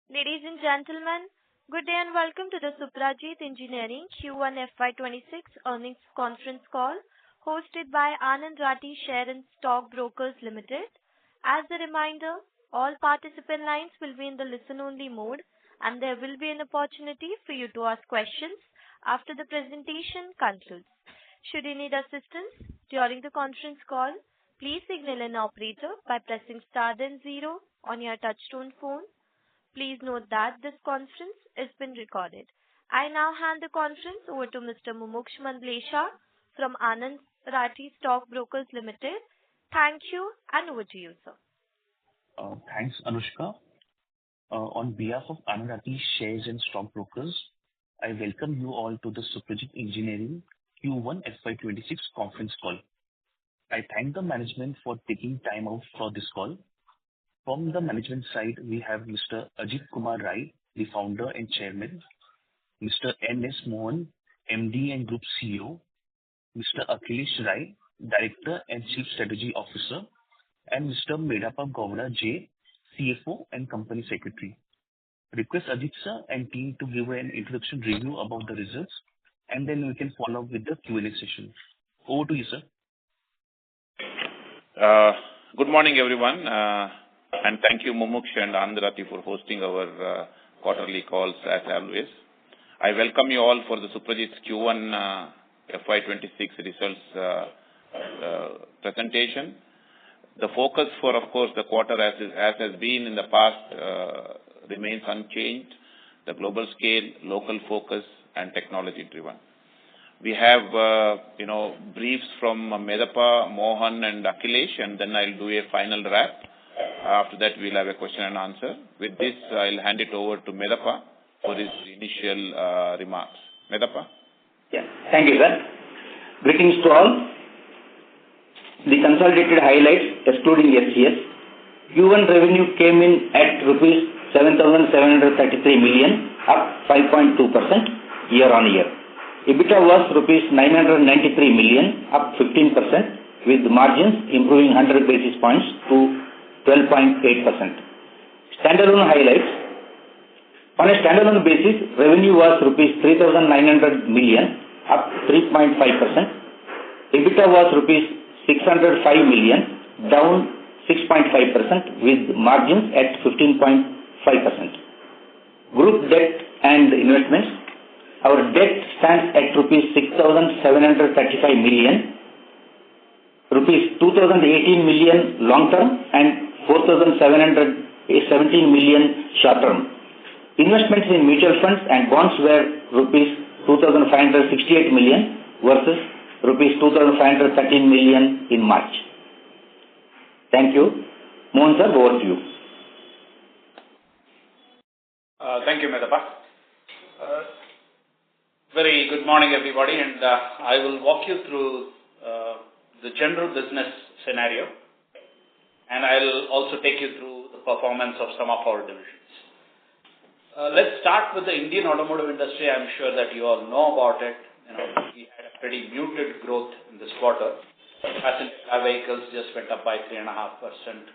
Ladies and gentlemen, good day and welcome to the Suprajit Engineering Q1 FY26 earnings conference call hosted by Anand Rathi Share and Stock Brokers Limited. As a reminder, all participant lines will be in the listen-only mode and there will be an opportunity for you to ask questions after the presentation concludes. Should you need assistance during the conference call, please signal an operator by pressing star then 0 on your touchtone phone. Please note that this conference is being recorded. I now hand the conference over to Mr. Mumuksh Mandlesha from Anand Rathi Stock Brokers Limited. Thank you and over to you, sir. Thanks, Anushka. On behalf of Anand Rathi Shares and Stock Brokers, I welcome you all to the Suprajit Engineering Q1 FY26 conference call. I thank the management for taking time out for this call. From the management side, we have Mr. Ajit Kumar Rai, the founder and chairman, Mr. N.S. Mohan, MD and Group CEO, Mr. Akhilesh Rai, Director and Chief Strategy Officer, and Mr. Medappa Gowda J, CFO and Company Secretary. Request Ajit sir and team to give an introduction review about the results, and then we can follow up with the Q&A session. Over to you, sir. Good morning, everyone. And thank you, Mumuksh and Anand Rathi, for hosting our quarterly calls as always. I welcome you all for the Suprajit's Q1 FY26 results presentation. The focus for, of course, the quarter as has been in the past remains unchanged. The global scale, local focus, and technology driven. We have, briefs from Medappa, Mohan, and Akhilesh, and then I'll do a final wrap. After that, we'll have a question and answer. With this, I'll hand it over to Medappa for his initial remarks. Medappa? Yeah, thank you, sir. Greetings to all. The consolidated highlights, excluding SCS. Q1 revenue came in at rupees 7,733 million, up 5.2% year-on-year. EBITDA was rupees 993 million, up 15%, with margins improving 100 basis points to 12.8%. Standalone highlights. On a standalone basis, revenue was rupees 3,900 million, up 3.5%. EBITDA was rupees 605 million, down 6.5%, with margins at 15.5%. Group debt and investments. Our debt stands at rupees 6,735 million, rupees 2,018 million long term, and 4,717 million short term. Investments in mutual funds and bonds were rupees 2,568 million versus rupees 2,513 million in March. Thank you. Mohan sir, over to you. Thank you, Medappa. Very good morning, everybody, and I will walk you through the general business scenario, and I'll also take you through the performance of some of our divisions. Let's start with the Indian automotive industry. I'm sure that you all know about it. We had a pretty muted growth in this quarter. Passenger car vehicles just went up by 3.5%,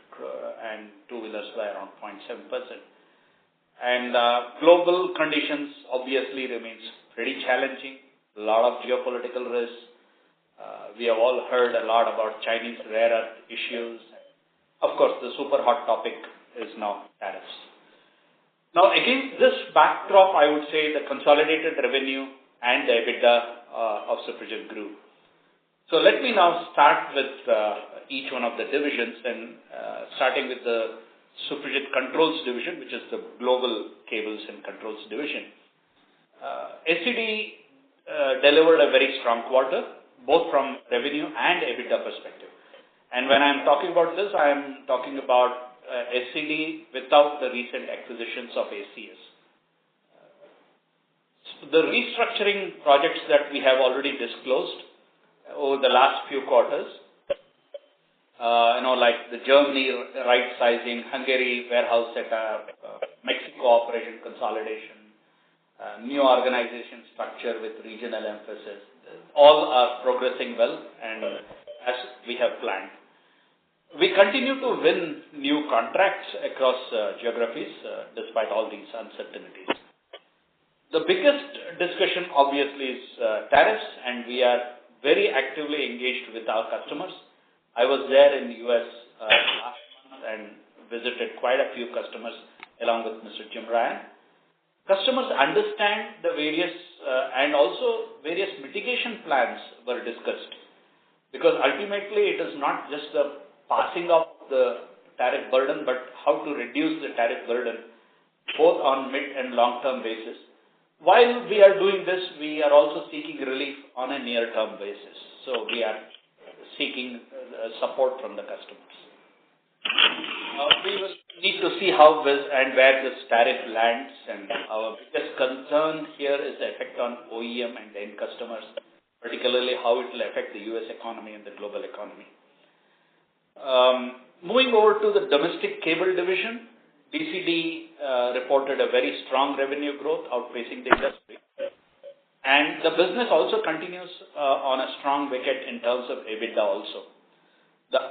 and two-wheelers by around 0.7%. And global conditions obviously remains pretty challenging. A lot of geopolitical risks. We have all heard a lot about Chinese rare earth issues. Of course, the super hot topic is now tariffs. Now, against this backdrop, I would say the consolidated revenue and the EBITDA of Suprajit grew. So let me now start with each one of the divisions, and starting with the Suprajit Controls division, which is the global cables and controls division. SCD delivered a very strong quarter, both from revenue and EBITDA perspective. And when I'm talking about this, I'm talking about SCD without the recent acquisitions of SCS. The restructuring projects that we have already disclosed over the last few quarters, like the Germany right sizing, Hungary warehouse setup, Mexico operation consolidation, new organization structure with regional emphasis, all are progressing well and as we have planned. We continue to win new contracts across geographies despite all these uncertainties. The biggest discussion obviously is tariffs, and we are very actively engaged with our customers. I was there in the US last month and visited quite a few customers along with Mr. Jim Ryan. Customers understand the various and also various mitigation plans were discussed, because ultimately it is not just the passing of the tariff burden, but how to reduce the tariff burden both on mid and long-term basis. While we are doing this, we are also seeking relief on a near-term basis. So we are seeking support from the customers. We will need to see how this and where this tariff lands, and our biggest concern here is the effect on OEM and end customers, particularly how it will affect the US economy and the global economy. Moving over to the domestic cable division, DCD reported a very strong revenue growth, outpacing the industry. And the business also continues on a strong wicket in terms of EBITDA also.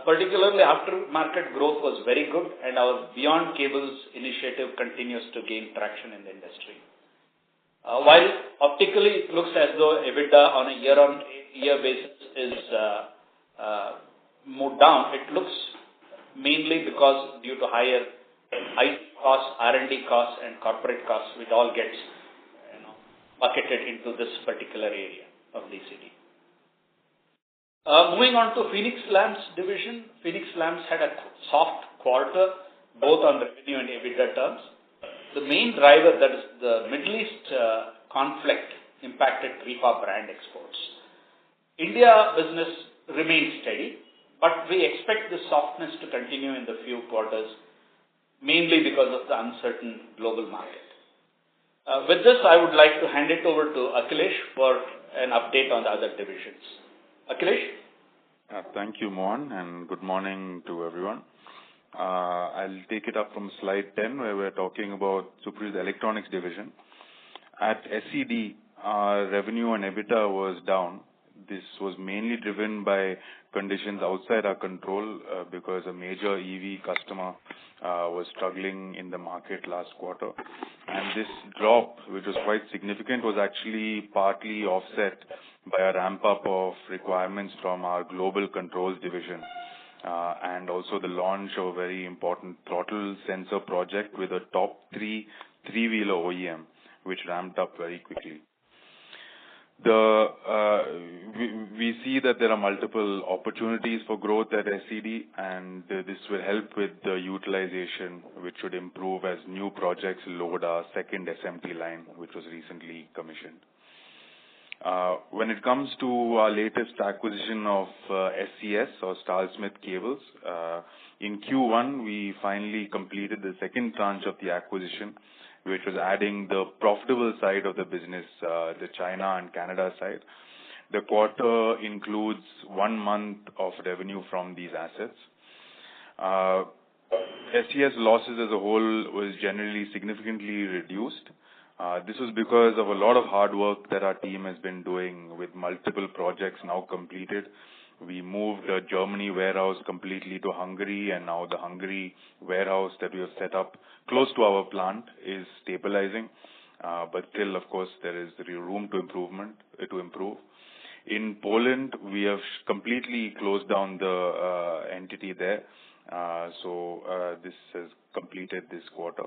Particularly aftermarket growth was very good, and our Beyond Cables initiative continues to gain traction in the industry. While optically it looks as though EBITDA on a year-on-year basis is moved down, it looks mainly because due to higher IT costs, R&D costs, and corporate costs, which all gets bucketed into this particular area of DCD. Moving on to Phoenix Lamps division, Phoenix Lamps had a soft quarter, both on revenue and EBITDA terms. The main driver, that is the Middle East conflict, impacted Kripa brand exports. India business remains steady, but we expect the softness to continue in the few quarters, mainly because of the uncertain global market. With this, I would like to hand it over to Akhilesh for an update on the other divisions. Akhilesh? Thank you, Mohan, and good morning to everyone. I'll take it up from slide 10, where we're talking about Suprajit Electronics division. At SED, our revenue and EBITDA was down. This was mainly driven by conditions outside our control because a major EV customer was struggling in the market last quarter. And this drop, which was quite significant, was actually partly offset by a ramp-up of requirements from our global controls division and also the launch of a very important throttle sensor project with a top three-wheeler OEM, which ramped up very quickly. We see that there are multiple opportunities for growth at SED, and this will help with the utilization, which should improve as new projects load our second SMT line, which was recently commissioned. When it comes to our latest acquisition of SCS, or Stahl-Smith Cables, in Q1 we finally completed the second tranche of the acquisition, which was adding the profitable side of the business, the China and Canada side. The quarter includes 1 month of revenue from these assets. SCS losses as a whole was generally significantly reduced. This was because of a lot of hard work that our team has been doing with multiple projects now completed. We moved the Germany warehouse completely to Hungary, and now the Hungary warehouse that we have set up close to our plant is stabilizing. But still, of course, there is room to improve. In Poland, we have completely closed down the entity there. So this has completed this quarter.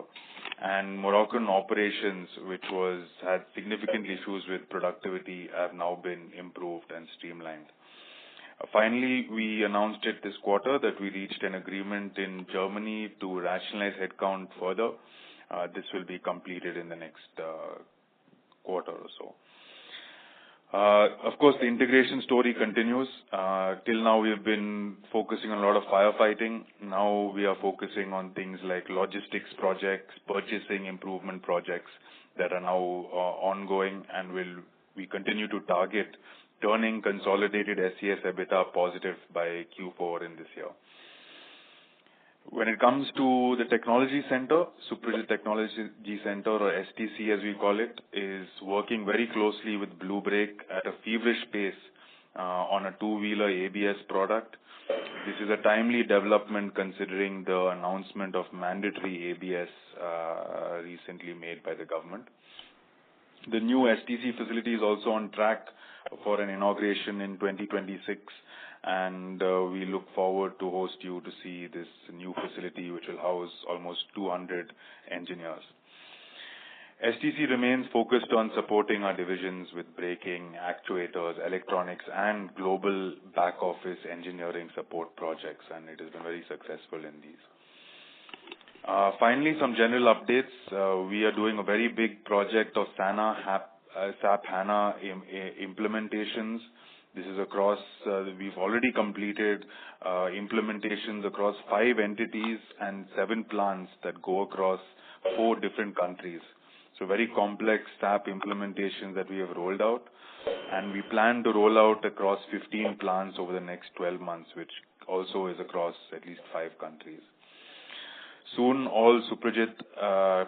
And Moroccan operations, which had significant issues with productivity, have now been improved and streamlined. Finally, we announced it this quarter that we reached an agreement in Germany to rationalize headcount further. This will be completed in the next quarter or so. Of course, the integration story continues. Till now, we have been focusing on a lot of firefighting. Now we are focusing on things like logistics projects, purchasing improvement projects that are now ongoing, and we continue to target turning consolidated SES EBITDA positive by Q4 in this year. When it comes to the technology center, Suprajit Technology Center, or STC as we call it, is working very closely with Blue Brake at a feverish pace on a two-wheeler ABS product. This is a timely development considering the announcement of mandatory ABS recently made by the government. The new STC facility is also on track for an inauguration in 2026, and we look forward to host you to see this new facility, which will house almost 200 engineers. STC remains focused on supporting our divisions with braking, actuators, electronics, and global back office engineering support projects, and it has been very successful in these. Finally, some general updates. We are doing a very big project of SAP HANA implementations. This is across, we've already completed implementations across 5 entities and 7 plants that go across 4 different countries. So very complex SAP implementations that we have rolled out, and we plan to roll out across 15 plants over the next 12 months, which also is across at least 5 countries. Soon, all Suprajit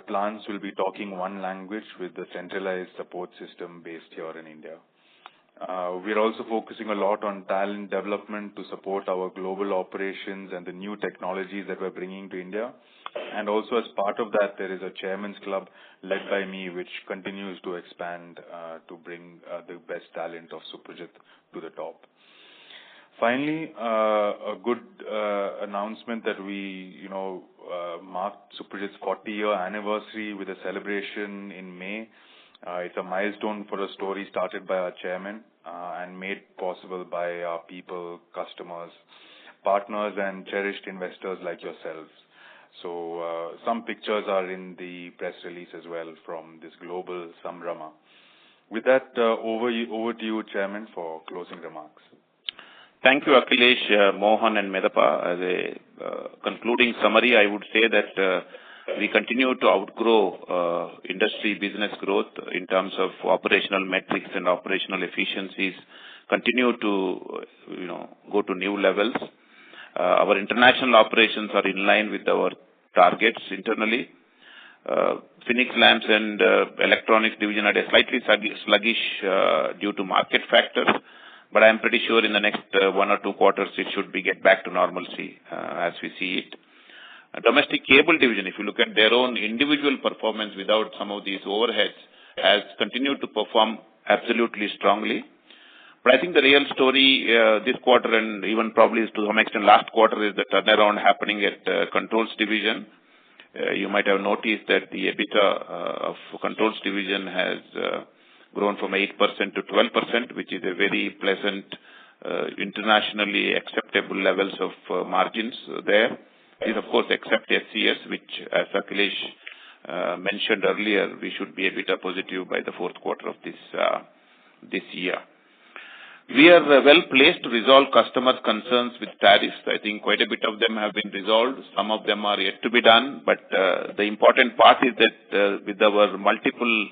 plants will be talking one language with the centralized support system based here in India. We are also focusing a lot on talent development to support our global operations and the new technologies that we're bringing to India. And also as part of that, there is a chairman's club led by me, which continues to expand to bring the best talent of Suprajit to the top. Finally, a good announcement that we, marked Suprajit's 40-year anniversary with a celebration in May. It's a milestone for a story started by our chairman and made possible by our people, customers, partners, and cherished investors like yourselves. So some pictures are in the press release as well from this global Samrama. With that, over to you, Chairman, for closing remarks. Thank you, Akhilesh, Mohan, and Medappa. As a concluding summary, I would say that we continue to outgrow industry business growth in terms of operational metrics and operational efficiencies, continue to go to new levels. Our international operations are in line with our targets internally. Phoenix Lamps and Electronics division are slightly sluggish due to market factors, but I am pretty sure in the next 1 or 2 quarters it should get back to normalcy as we see it. Domestic cable division, if you look at their own individual performance without some of these overheads, has continued to perform absolutely strongly. But I think the real story this quarter and even probably to some extent last quarter is the turnaround happening at Controls division. You might have noticed that the EBITDA of Controls division has grown from 8% to 12%, which is a very pleasant, internationally acceptable levels of margins there. These, of course, except SCS, which, as Akhilesh mentioned earlier, we should be EBITDA positive by the 4th quarter of this year. We are well placed to resolve customers' concerns with tariffs. I think quite a bit of them have been resolved. Some of them are yet to be done, but the important part is that with our multiple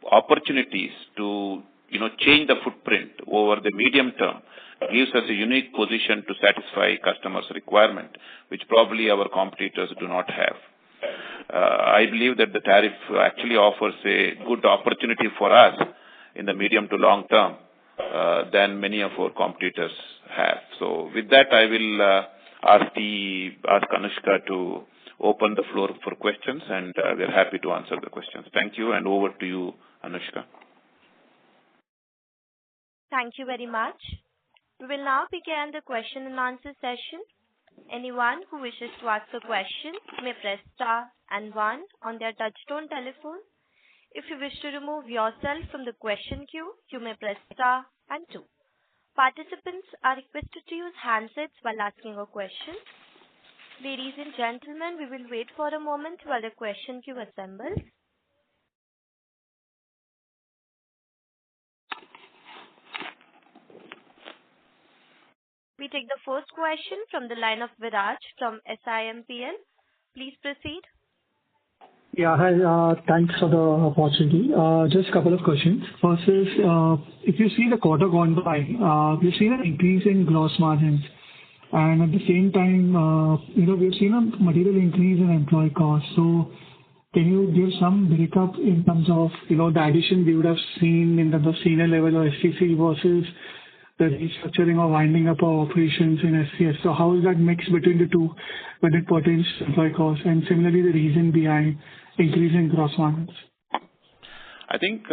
opportunities to change the footprint over the medium term gives us a unique position to satisfy customers' requirement, which probably our competitors do not have. I believe that the tariff actually offers a good opportunity for us in the medium to long term than many of our competitors have. So with that, I will ask Anushka to open the floor for questions, and we are happy to answer the questions. Thank you, and over to you, Anushka. Thank you very much. We will now begin the question and answer session. Anyone who wishes to ask a question may press star and 1 on their touchtone telephone. If you wish to remove yourself from the question queue, you may press star and 2. Participants are requested to use handsets while asking a question. Ladies and gentlemen, we will wait for a moment while the question queue assembles. We take the first question from the line of Viraj from SIMPL. Please proceed. Yeah, hi. Thanks for the opportunity. Just a couple of questions. First is, if you see the quarter gone by, we've seen an increase in gross margins, and at the same time, we've seen a material increase in employee costs. So, can you give some breakup in terms of the addition we would have seen in terms of senior level or STC versus the restructuring or winding up our operations in SCS. So how is that mix between the two when it pertains to employee costs, and similarly the reason behind increasing gross margins? I think,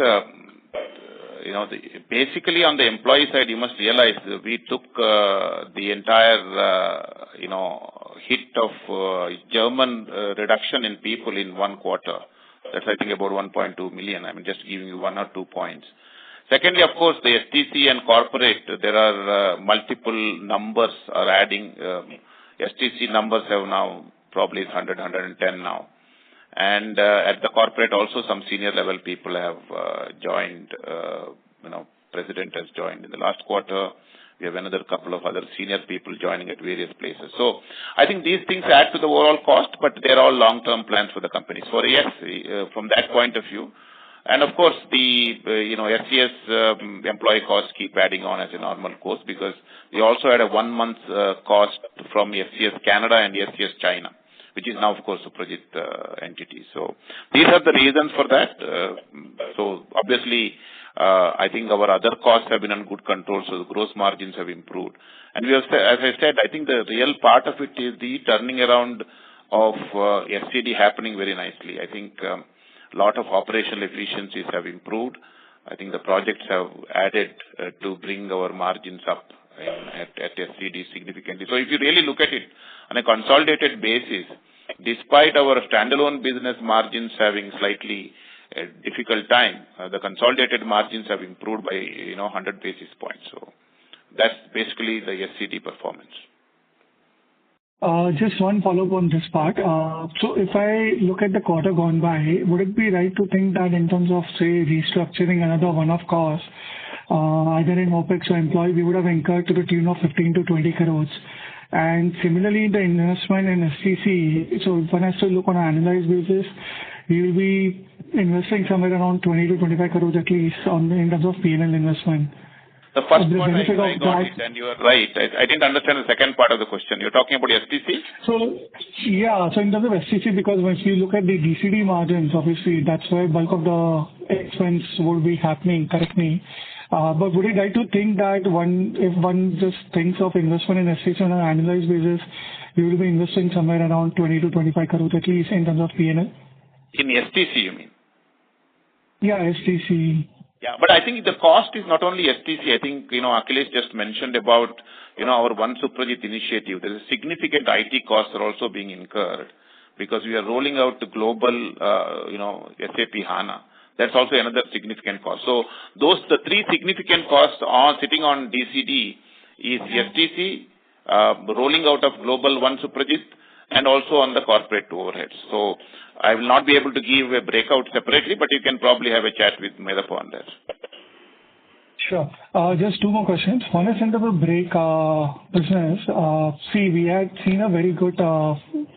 basically on the employee side, you must realize that we took the entire, hit of German reduction in people in one quarter. That's, I think, about 1.2 million. I'm just giving you 1 or 2 points. Secondly, of course, the STC and corporate, there are multiple numbers are adding. STC numbers have now probably 100, 110 now. And at the corporate also some senior level people have joined, president has joined in the last quarter. We have another couple of other senior people joining at various places. So I think these things add to the overall cost, but they're all long-term plans for the company. So yes, from that point of view. And of course, the, SCS employee costs keep adding on as a normal course, because we also had a 1 month cost from SCS Canada and SCS China, which is now, of course, Suprajit entity. So these are the reasons for that. So obviously, I think our other costs have been on good control, so the gross margins have improved. And we have, as I said, I think the real part of it is the turning around of SCD happening very nicely. I think a lot of operational efficiencies have improved. I think the projects have added to bring our margins up at SCD significantly. So if you really look at it on a consolidated basis, despite our standalone business margins having slightly difficult time, the consolidated margins have improved by 100 basis points. So that's basically the SCD performance. Just one follow-up on this part. So if I look at the quarter gone by, would it be right to think that in terms of, say, restructuring another one-off cost, either in OPEX or employee, we would have incurred to the tune of 15 to 20 crores? And similarly, the investment in STC, so if one has to look on an annualized basis, we will be investing somewhere around 20 to 25 crores at least in terms of P&L investment. The first part I got it, and you are right. I didn't understand the second part of the question. You're talking about STC? So, yeah, so in terms of STC, because when you look at the DCD margins, obviously that's where bulk of the expense would be happening, correct me. But would it right to think that if one just thinks of investment in STC on an annualized basis, you will be investing somewhere around 20 to 25 crores at least in terms of P&L? In STC, you mean? Yeah, STC. Yeah, but I think the cost is not only STC. I think, Akhilesh just mentioned about, our One Suprajit initiative. There is significant IT costs are also being incurred because we are rolling out the global, SAP HANA. That's also another significant cost. So the three significant costs are sitting on DCD is STC, rolling out of global One Suprajit, and also on the corporate overheads. So I will not be able to give a breakout separately, but you can probably have a chat with Medha on that. Sure. Just two more questions. One is into the brake business. We had seen a very good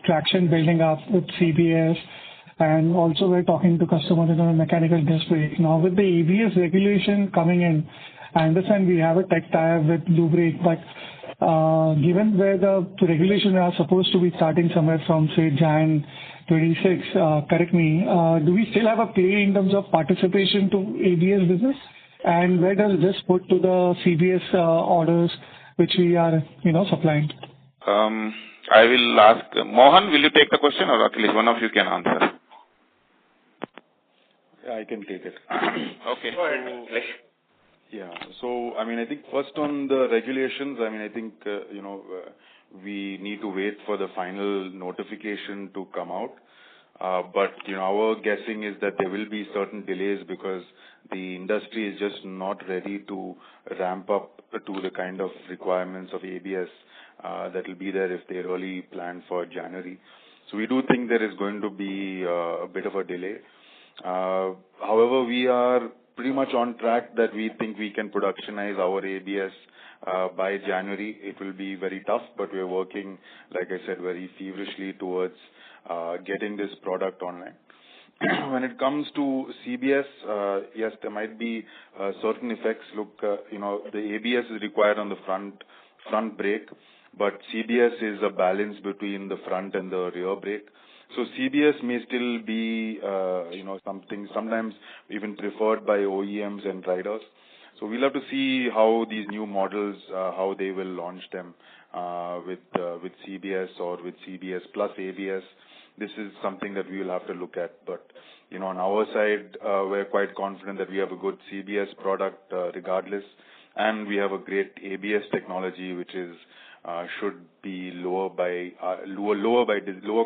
traction building up with CBS, and also we're talking to customers on a mechanical disc brake. Now with the ABS regulation coming in, I understand we have a tech tie-up with Lubrake, but given where the regulations are supposed to be starting somewhere from, say, Jan 26, correct me, do we still have a play in terms of participation to ABS business? And where does this put to the CBS orders which we are, supplying? I will ask Mohan, will you take the question, or Akhilesh, one of you can answer? Yeah, I can take it. Okay. Go ahead, Akhilesh. Yeah. So, I think first on the regulations, I think, we need to wait for the final notification to come out. But, our guessing is that there will be certain delays because the industry is just not ready to ramp up to the kind of requirements of ABS that will be there if they really plan for January. So we do think there is going to be a bit of a delay. However, we are pretty much on track that we think we can productionize our ABS by January. It will be very tough, but we are working, like I said, very feverishly towards getting this product online. When it comes to CBS, yes, there might be certain effects. Look, the ABS is required on the front brake, but CBS is a balance between the front and the rear brake. So CBS may still be, something sometimes even preferred by OEMs and riders. So we'll have to see how these new models, how they will launch them with CBS or with CBS plus ABS. This is something that we will have to look at. But on our side, we're quite confident that we have a good CBS product regardless, and we have a great ABS technology which is should be lower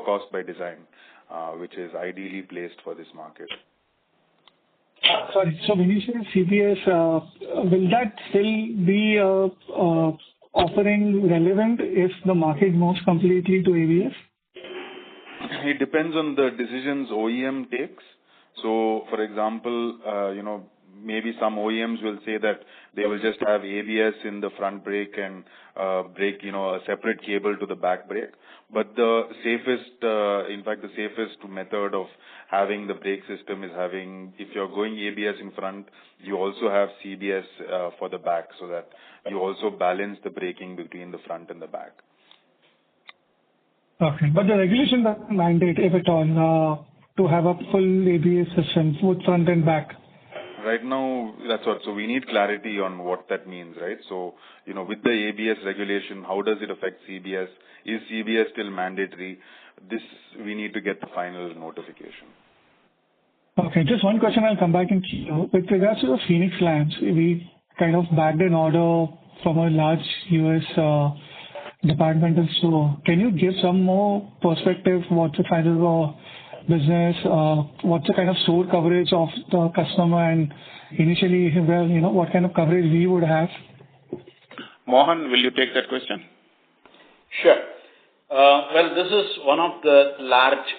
cost by design, which is ideally placed for this market. Sorry. So when you say CBS, will that still be offering relevant if the market moves completely to ABS? It depends on the decisions OEM takes. So, for example, maybe some OEMs will say that they will just have ABS in the front brake and brake, a separate cable to the back brake. But the safest method of having the brake system is if you're going ABS in front, you also have CBS for the back, so that you also balance the braking between the front and the back. Okay, but the regulation doesn't mandate, if at all, to have a full ABS system, both front and back. Right now, that's what. So we need clarity on what that means, right? So, with the ABS regulation, how does it affect CBS? Is CBS still mandatory? This, we need to get the final notification. Okay, just one question, I'll come back and with regards to the Phoenix lamps, we kind of bagged an order from a large US departmental store. Can you give some more perspective? What's the kind of business? What's the kind of store coverage of the customer, and initially, what kind of coverage we would have? Mohan, will you take that question? Sure. Well, this is one of the large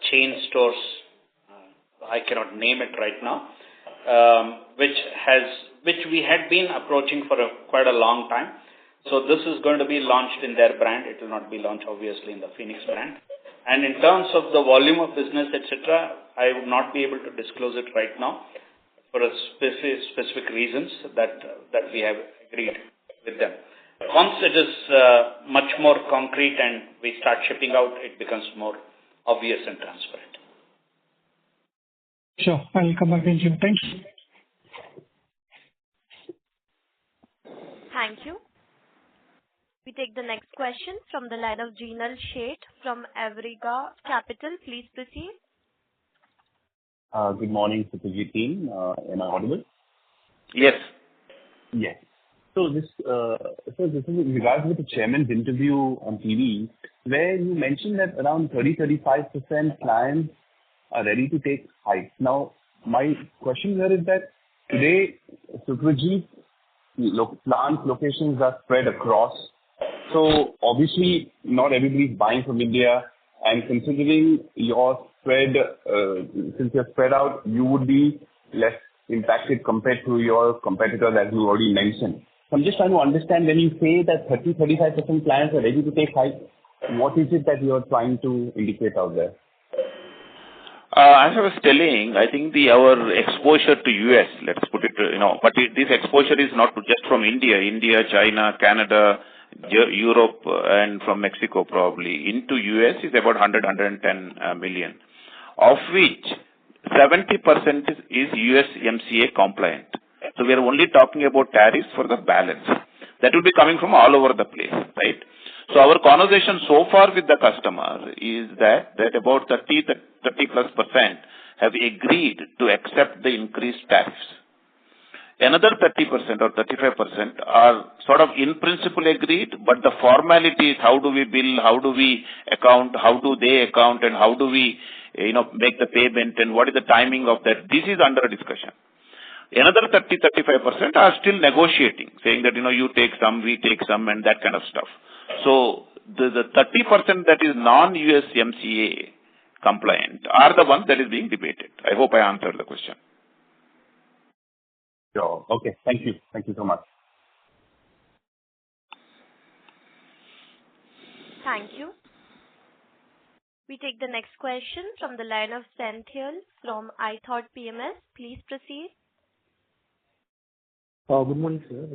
chain stores. I cannot name it right now, which we had been approaching for quite a long time. So this is going to be launched in their brand. It will not be launched, obviously, in the Phoenix brand. And in terms of the volume of business, etc., I would not be able to disclose it right now for a specific reasons that we have agreed with them. Once it is much more concrete and we start shipping out, it becomes more obvious and transparent. Sure, I'll come back in. Thank you. Thank you. We take the next question from the line of Jinal Sheth from Avriga Capital. Please proceed. Good morning, Suprajit team. Am I audible? Yes. Yes. So this is in regards with the chairman's interview on TV, where you mentioned that around 30-35% clients are ready to take hikes. Now, my question here is that today, Suprajit plant locations are spread across. So obviously, not everybody is buying from India, and considering your spread, since you're spread out, you would be less impacted compared to your competitors, as you already mentioned. So I'm just trying to understand, when you say that 30-35% clients are ready to take hikes, what is it that you're trying to indicate out there? As I was telling, I think our exposure to US, let's put it, but this exposure is not just from India, China, Canada, Europe, and from Mexico probably. Into US is about 110 million, of which 70% is USMCA compliant. So we are only talking about tariffs for the balance. That will be coming from all over the place, right? So our conversation so far with the customer is that about 30+% have agreed to accept the increased tariffs. Another 30% or 35% are sort of in principle agreed, but the formalities, how do we bill, how do we account, how do they account, and how do we make the payment, and what is the timing of that, this is under discussion. Another 30-35% are still negotiating, saying that, you take some, we take some, and that kind of stuff. So the 30% that is non-USMCA compliant are the ones that is being debated. I hope I answered the question. Sure. Okay. Thank you. Thank you so much. Thank you. We take the next question from the line of Senthiel from iThought PMS. Please proceed. Good morning, sir.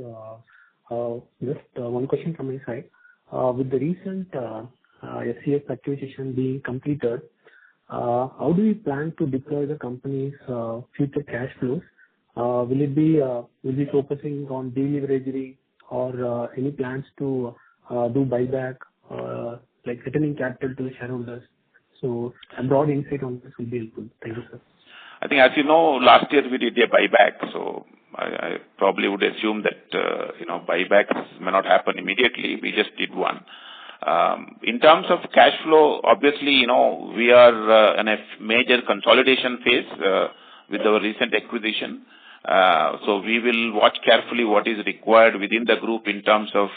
Just one question from my side. With the recent SCS acquisition being completed, how do you plan to deploy the company's future cash flows? will be focusing on deleveraging or any plans to do buyback, like returning capital to the shareholders? So a broad insight on this will be helpful. Thank you, sir. I think, as you know, last year we did a buyback, so I probably would assume that, buybacks may not happen immediately. We just did one. In terms of cash flow, obviously, we are in a major consolidation phase with our recent acquisition. So we will watch carefully what is required within the group in terms of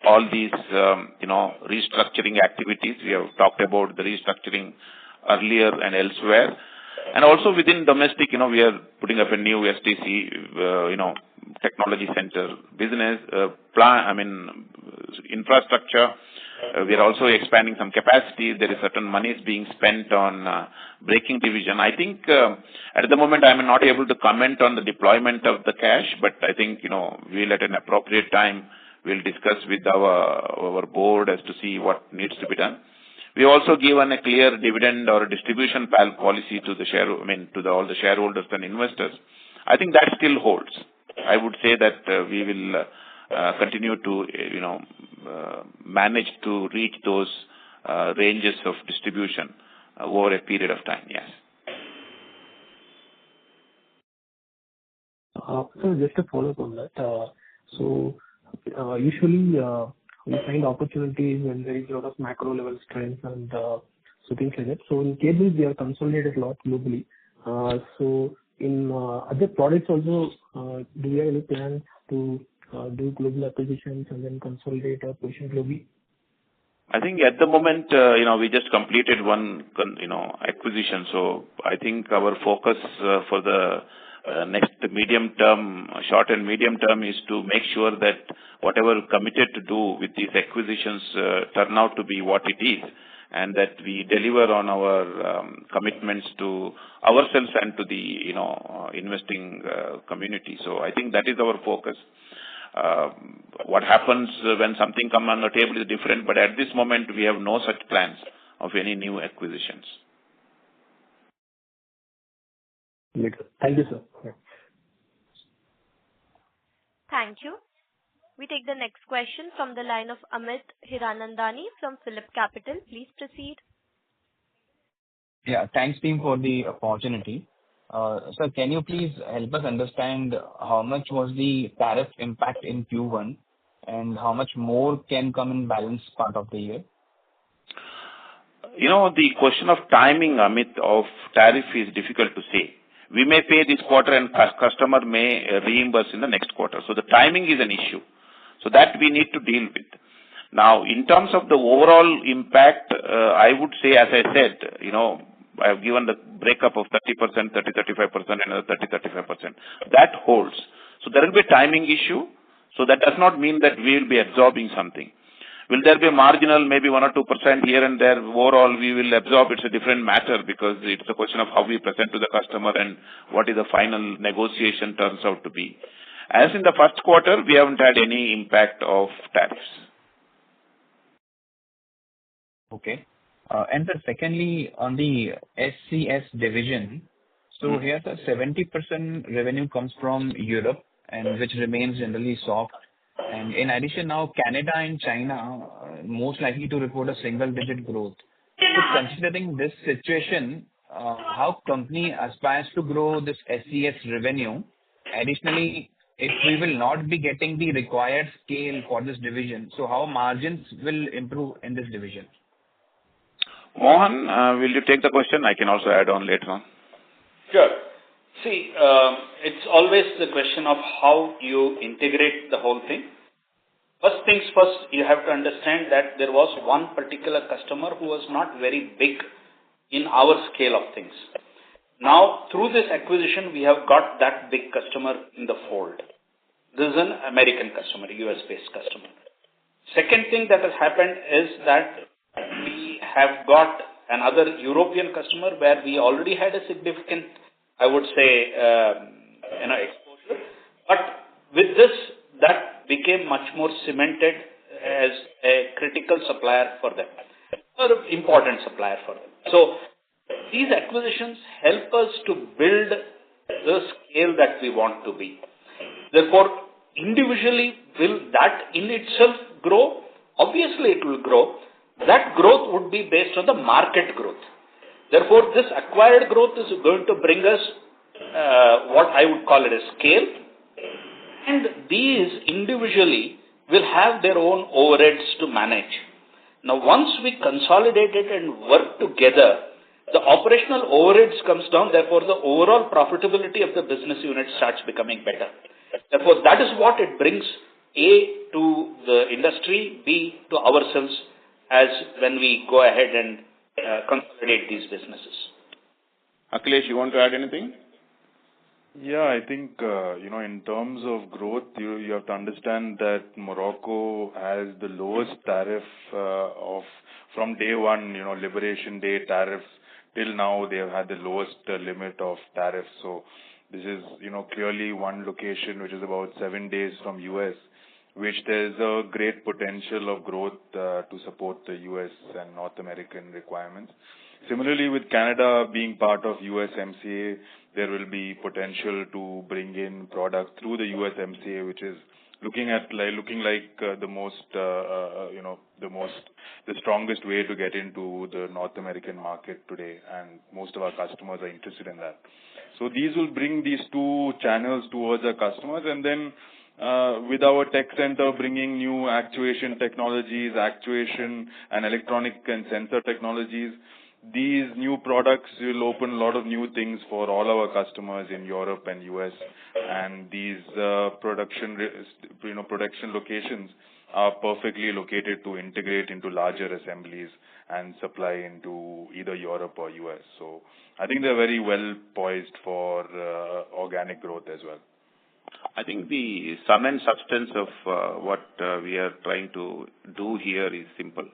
all these, restructuring activities. We have talked about the restructuring earlier and elsewhere. And also within domestic, we are putting up a new STC, technology center business, infrastructure. We are also expanding some capacity. There is certain monies being spent on braking division. I think at the moment I am not able to comment on the deployment of the cash, but I think, we'll at an appropriate time, we'll discuss with our board as to see what needs to be done. We also given a clear dividend or distribution policy to all the shareholders and investors. I think that still holds. I would say that we will continue to, manage to reach those ranges of distribution over a period of time. Yes. So just to follow up on that, usually we find opportunities when there is a lot of macro level strength and so things like that. So in cables, we are consolidated a lot globally. So in other products also, do you have any plans to do global acquisitions and then consolidate our position globally? I think at the moment, we just completed one, acquisition. So I think our focus for the next medium term, short and medium term, is to make sure that whatever committed to do with these acquisitions turn out to be what it is, and that we deliver on our commitments to ourselves and to the investing community. So I think that is our focus. What happens when something comes on the table is different, but at this moment we have no such plans of any new acquisitions. Thank you, sir. Thank you. We take the next question from the line of Amit Hiranandani from Phillip Capital. Please proceed. Yeah, thanks team for the opportunity. Sir, can you please help us understand how much was the tariff impact in Q1 and how much more can come in balance part of the year? The question of timing, Amit, of tariff is difficult to say. We may pay this quarter and customer may reimburse in the next quarter. So the timing is an issue. So that we need to deal with. Now, in terms of the overall impact, I would say, as I said, I have given the breakup of 30%, 30-35%, and another 30-35%. That holds. So there will be a timing issue. So that does not mean that we will be absorbing something. Will there be a marginal, maybe 1 or 2% here and there? Overall, we will absorb. It's a different matter because it's a question of how we present to the customer and what is the final negotiation turns out to be. As in the first quarter, we haven't had any impact of tariffs. Okay. And then secondly, on the SCS division, so here the 70% revenue comes from Europe, and which remains generally soft. And in addition, now Canada and China are most likely to report a single-digit growth. So considering this situation, how company aspires to grow this SCS revenue? Additionally, if we will not be getting the required scale for this division, so how margins will improve in this division? Mohan, will you take the question? I can also add on later on. Sure. See, it's always the question of how you integrate the whole thing. First things first, you have to understand that there was one particular customer who was not very big in our scale of things. Now, through this acquisition, we have got that big customer in the fold. This is an American customer, US-based customer. Second thing that has happened is that we have got another European customer where we already had a significant, I would say, exposure. But with this, that became much more cemented as a critical supplier for them, or an important supplier for them. So these acquisitions help us to build the scale that we want to be. Therefore, individually, will that in itself grow? Obviously, it will grow. That growth would be based on the market growth. Therefore, this acquired growth is going to bring us what I would call it a scale. And these individually will have their own overheads to manage. Now, once we consolidate it and work together, the operational overheads comes down. Therefore, the overall profitability of the business unit starts becoming better. Therefore, that is what it brings, A, to the industry, B, to ourselves as when we go ahead and consolidate these businesses. Akhilesh, you want to add anything? Yeah, I think, in terms of growth, you have to understand that Morocco has the lowest tariff from day one, Liberation Day tariffs, till now they have had the lowest limit of tariffs. So this is, clearly one location which is about 7 days from US, which there's a great potential of growth to support the US and North American requirements. Similarly, with Canada being part of USMCA, there will be potential to bring in products through the USMCA, which is looking like the strongest way to get into the North American market today, and most of our customers are interested in that. So these will bring these two channels towards our customers, and then with our tech center bringing new actuation technologies, actuation and electronic and sensor technologies, these new products will open a lot of new things for all our customers in Europe and US, and these production locations are perfectly located to integrate into larger assemblies and supply into either Europe or US. So I think they're very well poised for organic growth as well. I think the sum and substance of what we are trying to do here is simple.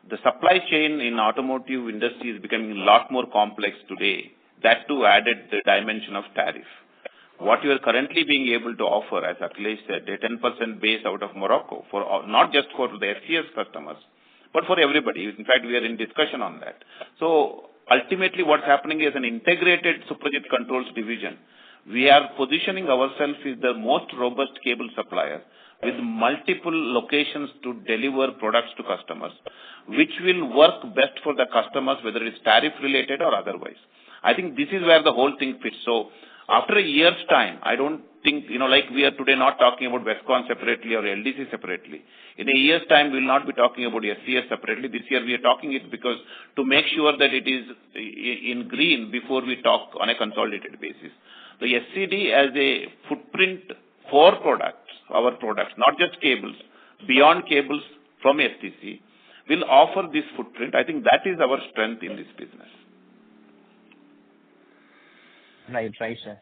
The supply chain in automotive industry is becoming a lot more complex today. That too added the dimension of tariff. What you are currently being able to offer, as Akhilesh said, a 10% base out of Morocco, for not just for the SCS customers, but for everybody. In fact, we are in discussion on that. So ultimately what's happening is an integrated Suprajit Controls division. We are positioning ourselves as the most robust cable supplier with multiple locations to deliver products to customers, which will work best for the customers, whether it's tariff related or otherwise. I think this is where the whole thing fits. So after a year's time, I don't think, like we are today not talking about Westcon separately or LDC separately. In a year's time, we will not be talking about SCS separately. This year we are talking it because to make sure that it is in green before we talk on a consolidated basis. The SCD as a footprint for products, our products, not just cables, beyond cables from STC, will offer this footprint. I think that is our strength in this business. Right, sir.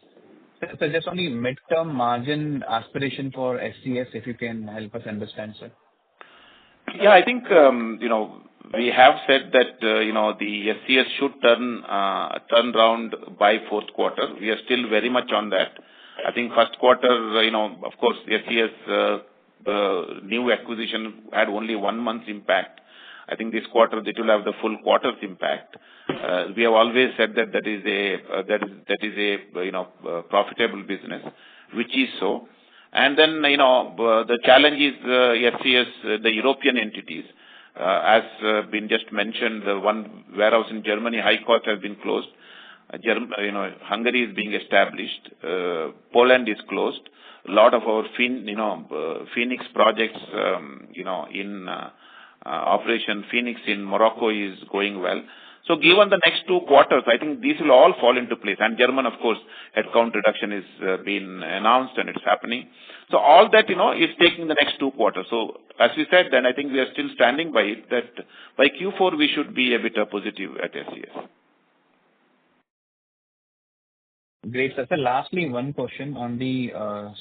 So just on the midterm margin aspiration for SCS, if you can help us understand, sir. Yeah, I think, we have said that, the SCS should turn around by fourth quarter. We are still very much on that. I think first quarter, of course, SCS, the new acquisition had only 1 month's impact. I think this quarter it will have the full quarter's impact. We have always said that is a profitable business, which is so. And then, the challenge is SCS, the European entities. As been just mentioned, the one warehouse in Germany, high cost, has been closed. Hungary is being established. Poland is closed. A lot of our Phoenix projects, in Operation Phoenix in Morocco is going well. So given the next 2 quarters, I think these will all fall into place. And German, of course, headcount reduction is been announced and it's happening. So all that, is taking the next 2 quarters. So as we said, then I think we are still standing by it that by Q4 we should be a bit positive at SCS. Great, sir. So lastly, one question on the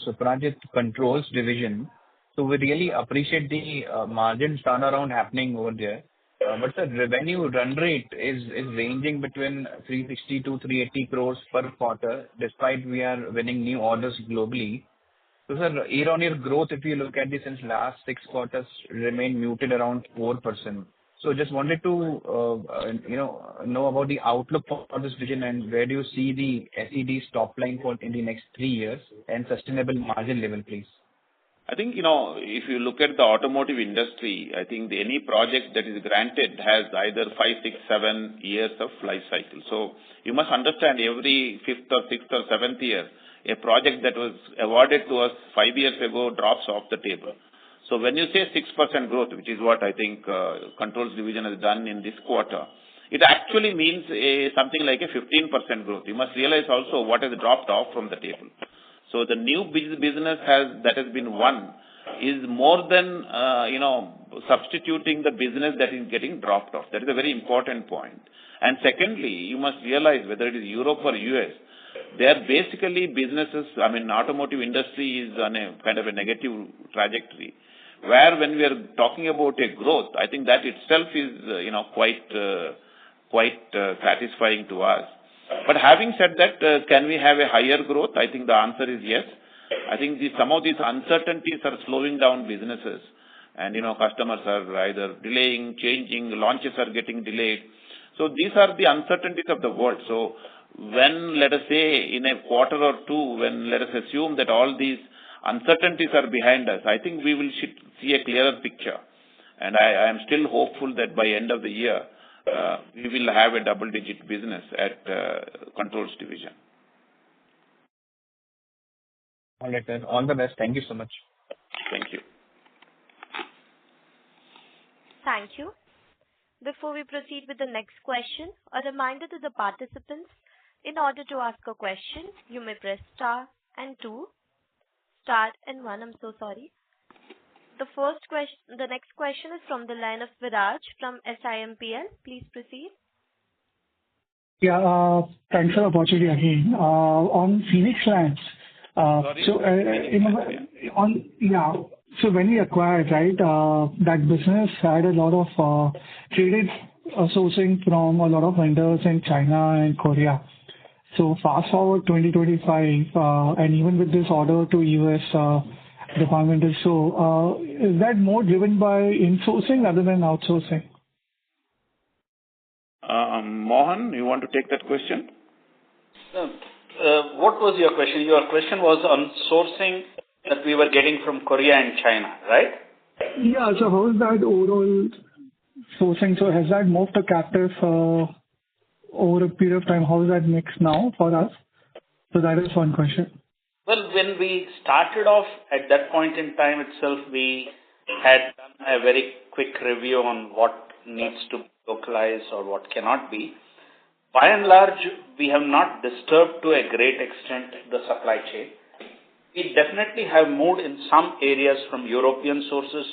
Suprajit Controls division. So we really appreciate the margin turnaround happening over there. But the revenue run rate is ranging between 360 to 380 crores per quarter, despite we are winning new orders globally. So sir, year-on-year growth, if you look at this since last 6 quarters, remain muted around 4%. So just wanted to, know about the outlook for this division and where do you see the SED's top line for in the next 3 years and sustainable margin level, please? I think, if you look at the automotive industry, I think any project that is granted has either 5, 6, 7 years of life cycle. So you must understand every 5th or 6th or 7th year, a project that was awarded to us 5 years ago drops off the table. So when you say 6% growth, which is what I think Controls Division has done in this quarter, it actually means something like a 15% growth. You must realize also what has dropped off from the table. So the new business that has been won is more than, substituting the business that is getting dropped off. That is a very important point. And secondly, you must realize whether it is Europe or US, they are basically businesses, automotive industry is on a kind of a negative trajectory. Where when we are talking about a growth, I think that itself is, quite satisfying to us. But having said that, can we have a higher growth? I think the answer is yes. I think some of these uncertainties are slowing down businesses. And, customers are either delaying, changing, launches are getting delayed. So these are the uncertainties of the world. So when, let us say, in a quarter or two, when let us assume that all these uncertainties are behind us, I think we will see a clearer picture. And I am still hopeful that by end of the year, we will have a double-digit business at Controls Division. All right, sir. All the best. Thank you so much. Thank you. Thank you. Before we proceed with the next question, a reminder to the participants, in order to ask a question, you may press star and 2. Star and 1, I'm so sorry. The next question is from the line of Viraj from SIMPL. Please proceed. Yeah, thanks for the opportunity again. On Phoenix Lands, so when we acquired, right, that business had a lot of traded sourcing from a lot of vendors in China and Korea. So fast forward 2025, and even with this order to US Department is so, is that more driven by insourcing rather than outsourcing? Mohan, you want to take that question? What was your question? Your question was on sourcing that we were getting from Korea and China, right? Yeah, so how is that overall sourcing? So has that moved to captive over a period of time? How is that mix now for us? So that is one question. Well, when we started off at that point in time itself, we had done a very quick review on what needs to be localized or what cannot be. By and large, we have not disturbed to a great extent the supply chain. We definitely have moved in some areas from European sources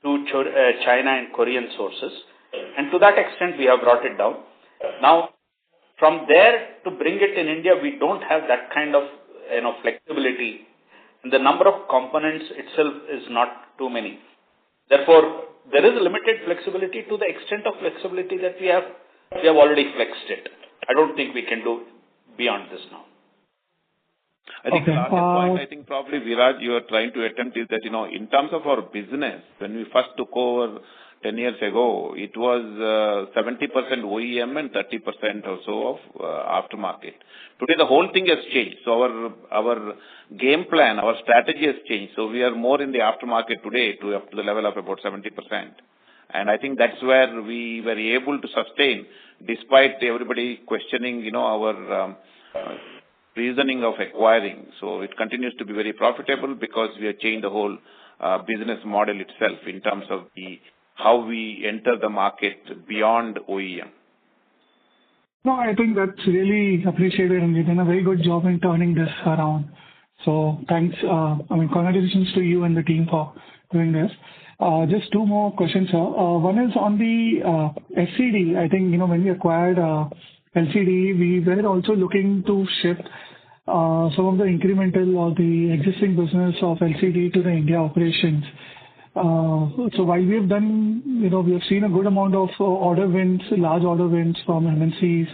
to China and Korean sources. And to that extent, we have brought it down. Now, from there to bring it in India, we don't have that kind of flexibility. The number of components itself is not too many. Therefore, there is limited flexibility. To the extent of flexibility that we have already flexed it. I don't think we can do beyond this now. I think the last point, I think probably Viraj, you are trying to attempt is that, in terms of our business, when we first took over 10 years ago, it was 70% OEM and 30% or so of aftermarket. Today, the whole thing has changed. So our game plan, our strategy has changed. So we are more in the aftermarket today to up to the level of about 70%. And I think that's where we were able to sustain, despite everybody questioning, our reasoning of acquiring. So it continues to be very profitable because we have changed the whole business model itself in terms of how we enter the market beyond OEM. No, I think that's really appreciated and you've done a very good job in turning this around. So thanks. Congratulations to you and the team for doing this. Just two more questions, sir. One is on the SCD. I think, when we acquired LCD, we were also looking to shift some of the incremental or the existing business of LCD to the India operations. So while we have done, we have seen a good amount of order wins, large order wins from MNCs,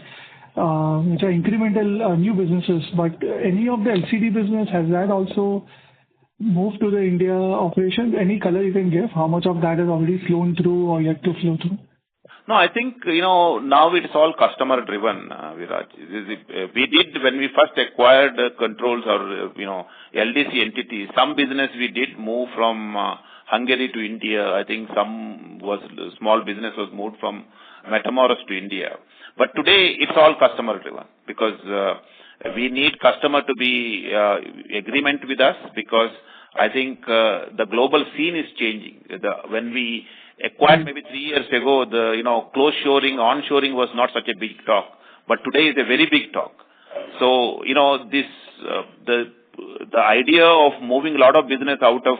which are incremental new businesses. But any of the LCD business, has that also moved to the India operations? Any color you can give? How much of that has already flown through or yet to flow through? No, I think, now it's all customer driven, Viraj. We did when we first acquired controls or, LDC entities, some business we did move from Hungary to India. I think small business was moved from Matamoros to India. But today it's all customer driven because we need customer to be agreement with us because I think the global scene is changing. When we acquired maybe 3 years ago, the close shoring, onshoring was not such a big talk, but today is a very big talk. So this the idea of moving a lot of business out of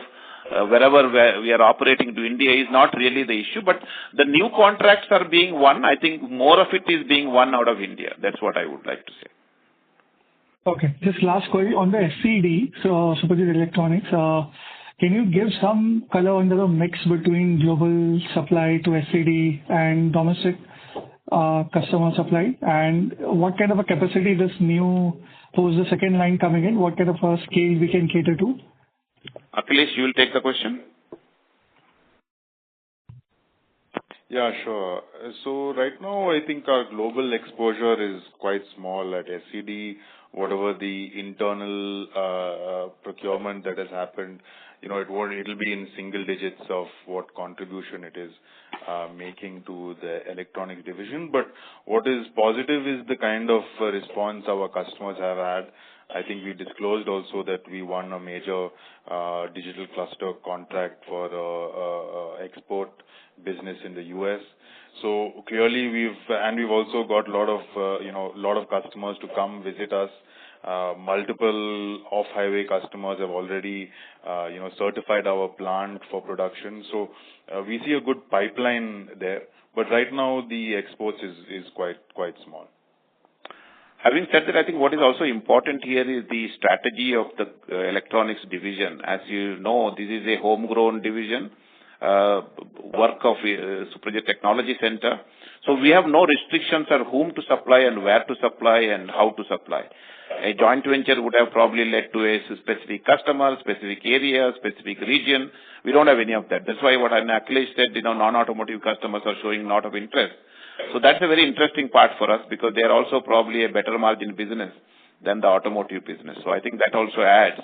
wherever we are operating to India is not really the issue, but the new contracts are being won. I think more of it is being won out of India. That's what I would like to say. Okay. Just last query on the SCD, so Suprajit Electronics. Can you give some color on the mix between global supply to SCD and domestic customer supply? And what kind of a capacity this new, suppose the second line coming in, what kind of a scale we can cater to? Akhilesh, you will take the question. Yeah, sure. So right now, I think our global exposure is quite small at SCD. Whatever the internal procurement that has happened, it'll be in single digits of what contribution it is making to the electronics division. But what is positive is the kind of response our customers have had. I think we disclosed also that we won a major digital cluster contract for export business in the US. So clearly we've also got a lot of customers to come visit us. Multiple off-highway customers have already, certified our plant for production. So we see a good pipeline there. But right now the exports is quite small. Having said that, I think what is also important here is the strategy of the electronics division. As you know, this is a homegrown division, work of Suprajit Technology Center. So we have no restrictions on whom to supply and where to supply and how to supply. A joint venture would have probably led to a specific customer, specific area, specific region. We don't have any of that. That's why what Akhilesh said, non-automotive customers are showing a lot of interest. So that's a very interesting part for us because they are also probably a better margin business than the automotive business. So I think that also adds.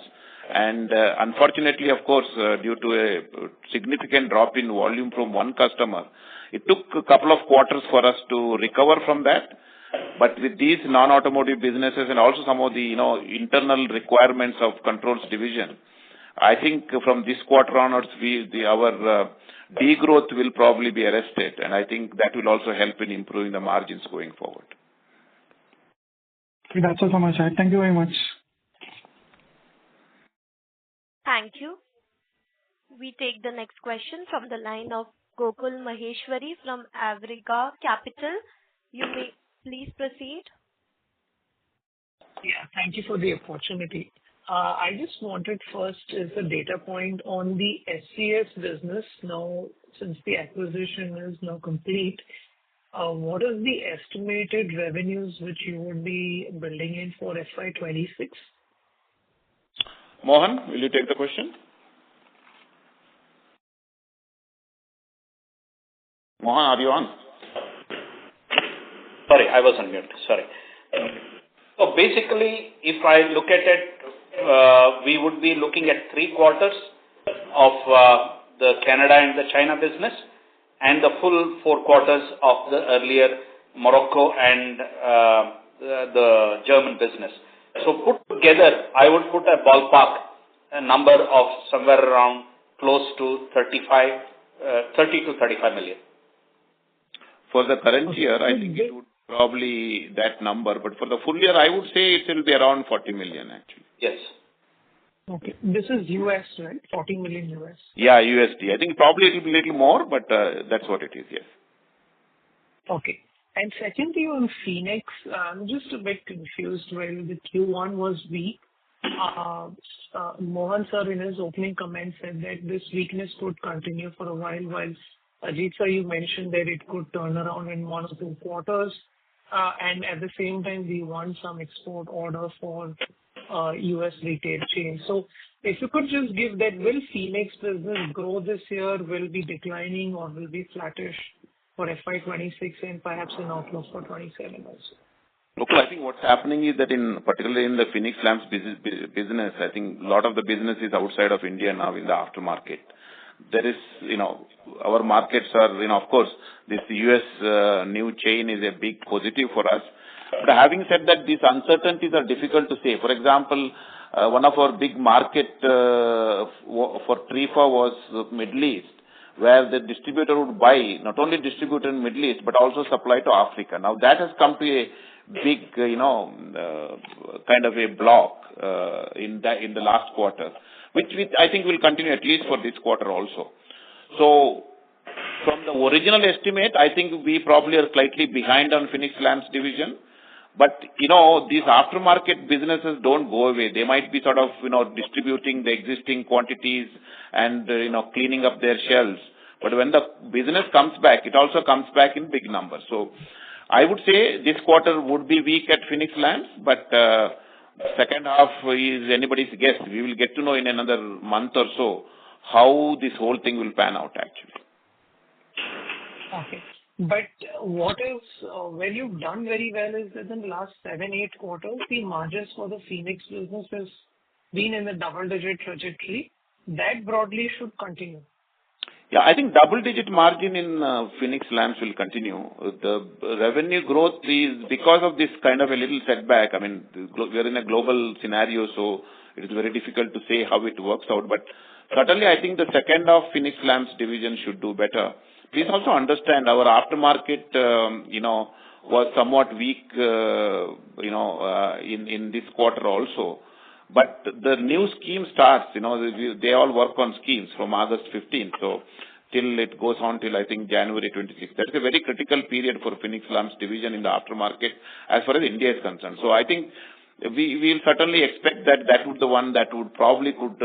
And unfortunately, of course, due to a significant drop in volume from one customer, it took a couple of quarters for us to recover from that. But with these non-automotive businesses and also some of the internal requirements of controls division, I think from this quarter onwards, our degrowth will probably be arrested, and I think that will also help in improving the margins going forward. That's all from my side. Thank you very much. Thank you. We take the next question from the line of Gokul Maheshwari from Avrika Capital. You may please proceed. Yeah, thank you for the opportunity. I just wanted first is a data point on the SCS business. Now, since the acquisition is now complete, what is the estimated revenues which you would be building in for FY26? Mohan, will you take the question? Mohan, are you on? Sorry, I was on mute. Sorry. So basically, if I look at it, we would be looking at 3 quarters of the Canada and the China business and the full 4 quarters of the earlier Morocco and the German business. So put together, I would put a ballpark a number of somewhere around close to 30 to 35 million. For the current year, I think it would probably that number, but for the full year, I would say it will be around 40 million actually. Yes. Okay. This is US, right? 40 million US. Yeah, USD. I think probably it will be a little more, but that's what it is, yes. Okay. And secondly, on Phoenix, I'm just a bit confused where the Q1 was weak. Mohan sir in his opening comments said that this weakness could continue for a while Ajit sir, you mentioned that it could turn around in 1 or 2 quarters. And at the same time, we want some export order for US retail chain. So if you could just give that, will Phoenix business grow this year, will be declining or will be flattish? for FY26 and perhaps an outlook for 27 also? Look, I think what's happening is that particularly in the Phoenix Lamps business, I think a lot of the business is outside of India now in the aftermarket. There is, our markets are, of course, this US new chain is a big positive for us. But having said that, these uncertainties are difficult to say. For example, one of our big market for Trifa was Middle East, where the distributor would buy, not only distribute in Middle East, but also supply to Africa. Now that has come to a big, kind of a block in the last quarter, which I think will continue at least for this quarter also. So from the original estimate, I think we probably are slightly behind on Phoenix Lamps division. But, these aftermarket businesses don't go away. They might be sort of, distributing the existing quantities and, cleaning up their shelves. But when the business comes back, it also comes back in big numbers. So I would say this quarter would be weak at Phoenix Lamps, but second half is anybody's guess. We will get to know in another month or so how this whole thing will pan out actually. Okay. But what is, where you've done very well is that in the last 7-8 quarters, the margins for the Phoenix business has been in the double-digit trajectory. That broadly should continue. Yeah, I think double-digit margin in Phoenix Lamps will continue. The revenue growth is because of this kind of a little setback. I mean, we are in a global scenario, so it is very difficult to say how it works out. But certainly, I think the second of Phoenix Lamps division should do better. Please also understand our aftermarket, was somewhat weak, in this quarter also. But the new scheme starts, they all work on schemes from August 15th. So till it goes on till I think January 26th. That's a very critical period for Phoenix Lamps division in the aftermarket as far as India is concerned. So I think we will certainly expect that would the one that would probably could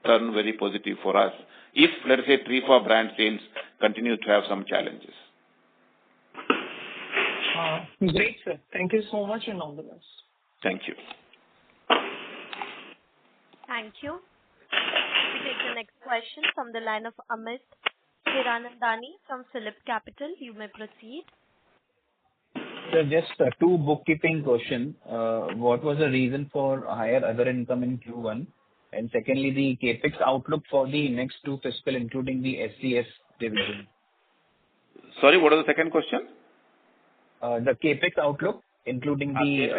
turn very positive for us if, let's say, Trifa brand sales continue to have some challenges. Great, sir. Thank you so much and all the best. Thank you. Thank you. We take the next question from the line of Amit Hiranandani from Phillip Capital. You may proceed. So just two bookkeeping questions. What was the reason for higher other income in Q1? And secondly, the capex outlook for the next two fiscal, including the SCS division. Sorry, what was the second question? The capex outlook, including the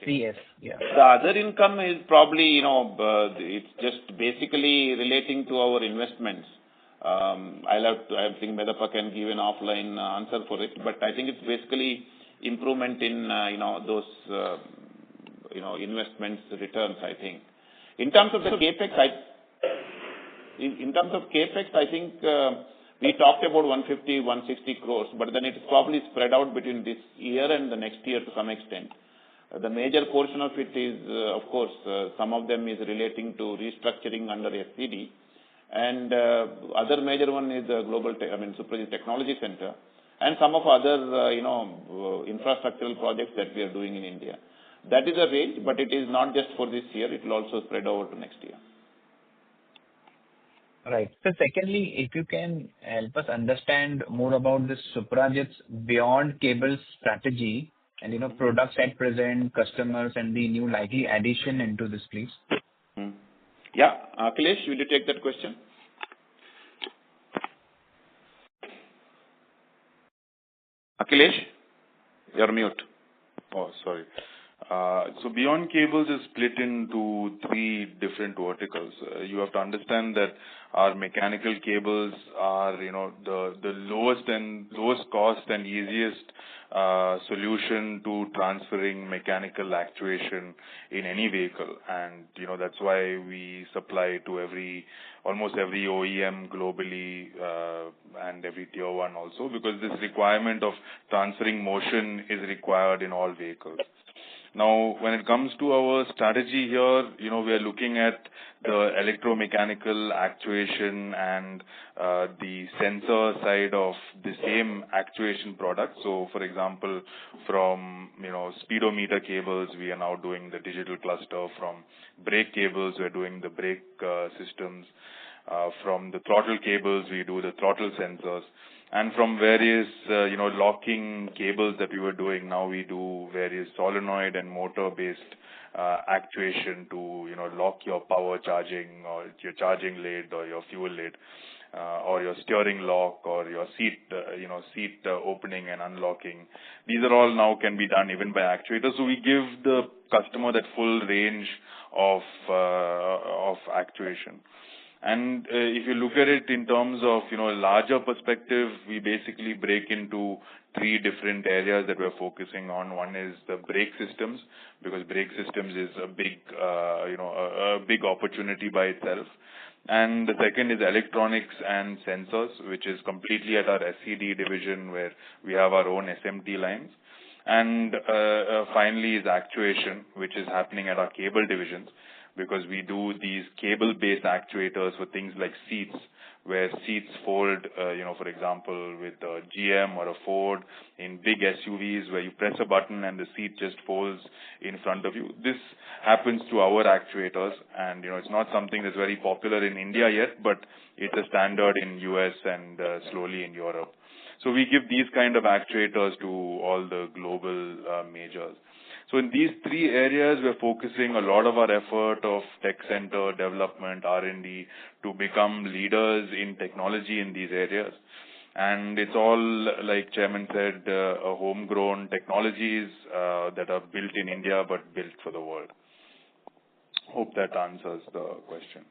SCS. Yeah. The other income is probably, it's just basically relating to our investments. I think Medappa can give an offline answer for it, but I think it's basically improvement in, those, investments returns, I think. In terms of the capex, I think we talked about 150-160 crores, but then it's probably spread out between this year and the next year to some extent. The major portion of it is, of course, some of them is relating to restructuring under SCD, and other major one is the Suprajit Technology Center, and some of other, infrastructural projects that we are doing in India. That is a range, but it is not just for this year. It will also spread over to next year. Right. So secondly, if you can help us understand more about this Suprajit's beyond cables strategy and, products at present, customers and the new likely addition into this, please. Yeah. Akhilesh, will you take that question? Akhilesh, you're mute. Oh, sorry. So beyond cables is split into three different verticals. You have to understand that our mechanical cables are, the lowest cost and easiest solution to transferring mechanical actuation in any vehicle, and that's why we supply to almost every OEM globally and every tier one also, because this requirement of transferring motion is required in all vehicles. Now, when it comes to our strategy here, we are looking at the electromechanical actuation and the sensor side of the same actuation product. So, for example, from, speedometer cables, we are now doing the digital cluster. From brake cables, we are doing the brake systems. From the throttle cables, we do the throttle sensors. And from various, locking cables that we were doing, now we do various solenoid and motor-based actuation to, lock your power charging or your charging lid or your fuel lid, or your steering lock or your seat opening and unlocking. These are all now can be done even by actuators. So we give the customer that full range of actuation. And if you look at it in terms of, a larger perspective, we basically break into three different areas that we're focusing on. One is the brake systems, because brake systems is a big, a big opportunity by itself. And the second is electronics and sensors, which is completely at our SCD division where we have our own SMT lines. And finally is actuation, which is happening at our cable divisions, because we do these cable-based actuators for things like seats, where seats fold, for example, with a GM or a Ford, in big SUVs where you press a button and the seat just folds in front of you. This happens to our actuators, and it's not something that's very popular in India yet, but it's a standard in US and slowly in Europe. So we give these kind of actuators to all the global majors. So in these three areas, we're focusing a lot of our effort of tech center development, R&D, to become leaders in technology in these areas. And it's all, like Chairman said, homegrown technologies that are built in India but built for the world. Hope that answers the question.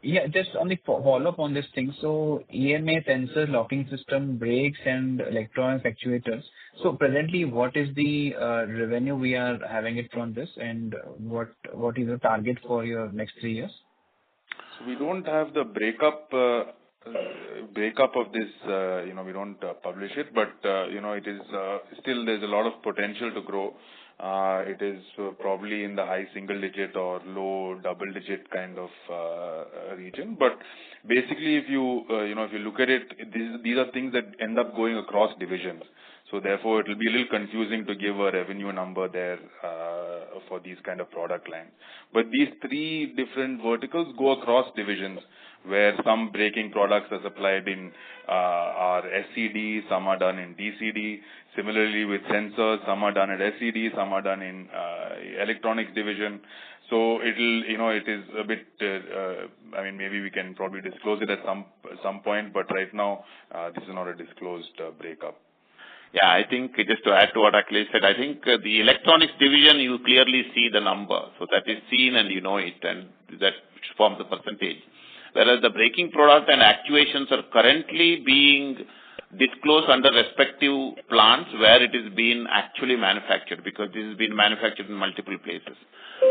Yeah, just on the follow-up on this thing. So EMA, sensor, locking system, brakes, and electronics actuators. So presently, what is the revenue we are having it from this, and what is the target for your next 3 years? So we don't have the breakup of this. We don't publish it, but it is still there's a lot of potential to grow. It is probably in the high single digit or low double digit kind of region. But basically, if you look at it, these are things that end up going across divisions. So therefore, it will be a little confusing to give a revenue number there for these kind of product lines. But these three different verticals go across divisions, where some braking products are supplied in our SCD, some are done in DCD. Similarly with sensors, some are done at SCD, some are done in electronics division. So it is a bit, maybe we can probably disclose it at some point, but right now this is not a disclosed breakup. Yeah, I think just to add to what Akhilesh said, I think the electronics division, you clearly see the number. So that is seen and you know it, and that forms the percentage. Whereas the braking product and actuations are currently being disclosed under respective plants where it is being actually manufactured, because this has been manufactured in multiple places.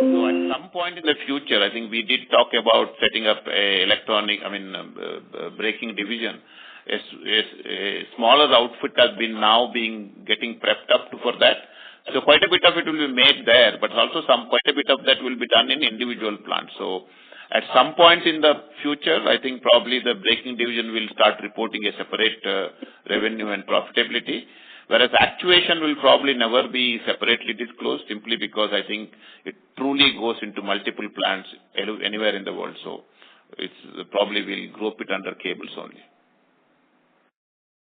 So at some point in the future, I think we did talk about setting up a braking division. A smaller outfit has been now getting prepped up for that. So quite a bit of it will be made there, but also quite a bit of that will be done in individual plants. So at some point in the future, I think probably the braking division will start reporting a separate revenue and profitability, whereas actuation will probably never be separately disclosed, simply because I think it truly goes into multiple plants anywhere in the world. So it's probably will group it under cables only.